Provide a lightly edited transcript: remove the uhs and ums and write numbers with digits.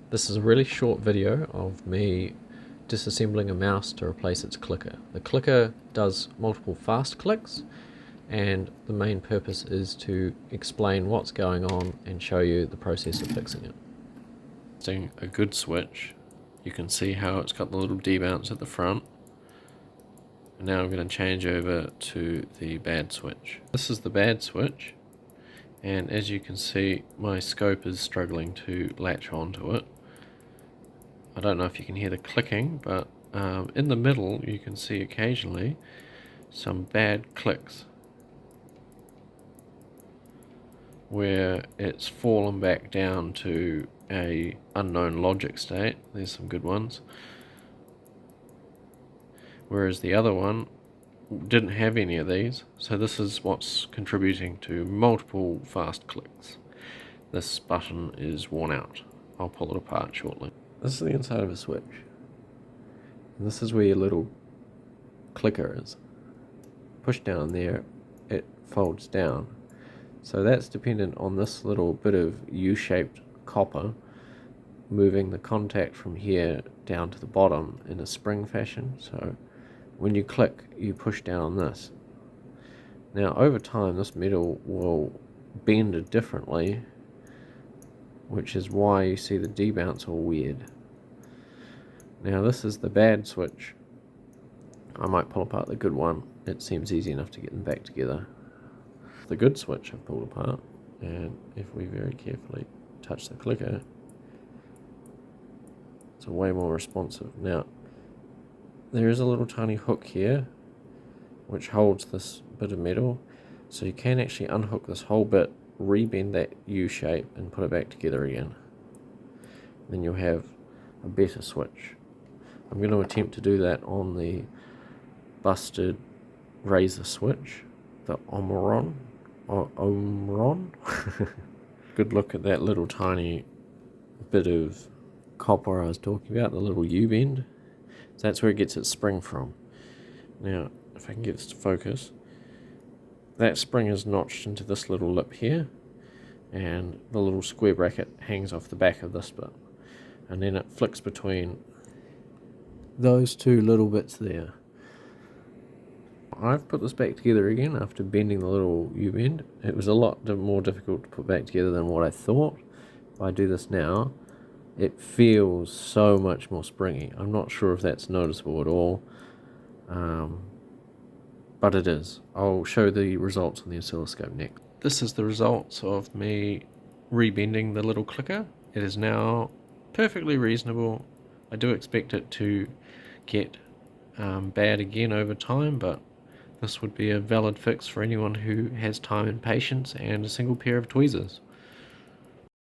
This is a really short video of me disassembling a mouse to replace its clicker. The clicker does multiple fast clicks, and the main purpose is to explain what's going on and show you the process of fixing it. Using a good switch, you can see how it's got the little debounce at the front. And now I'm going to change over to the bad switch. This is the bad switch, and as you can see, my scope is struggling to latch onto it. I don't know if you can hear the clicking, but in the middle you can see occasionally some bad clicks where it's fallen back down to a unknown logic state. There's some good ones. Whereas the other one didn't have any of these, so this is what's contributing to multiple fast clicks. This button is worn out. I'll pull it apart shortly. This is the inside of a switch, and this is where your little clicker is. Push down there, it folds down. So that's dependent on this little bit of U-shaped copper moving the contact from here down to the bottom in a spring fashion. So when you click, you push down on this. Now over time this metal will bend differently, which is why you see the debounce all weird. Now this is the bad switch. I might pull apart the good one. It seems easy enough to get them back together. The good switch I've pulled apart, and if we very carefully touch the clicker, it's way more responsive. Now there is a little tiny hook here which holds this bit of metal, so you can actually unhook this whole bit, rebend that U shape and put it back together again. Then you'll have a better switch. I'm going to attempt to do that on the busted razor switch, the Omron. Good look at that little tiny bit of copper I was talking about, the little U-bend. So that's where it gets its spring from. Now, if I can get this to focus, that spring is notched into this little lip here, and the little square bracket hangs off the back of this bit, and then it flicks between those two little bits there. I've put this back together again after bending the little U-bend. It was a lot more difficult to put back together than what I thought. If I do this now, it feels so much more springy. I'm not sure if that's noticeable at all, but it is. I'll show the results on the oscilloscope next. This is the results of me rebending the little clicker. It is now perfectly reasonable. I do expect it to get bad again over time, but this would be a valid fix for anyone who has time and patience and a single pair of tweezers.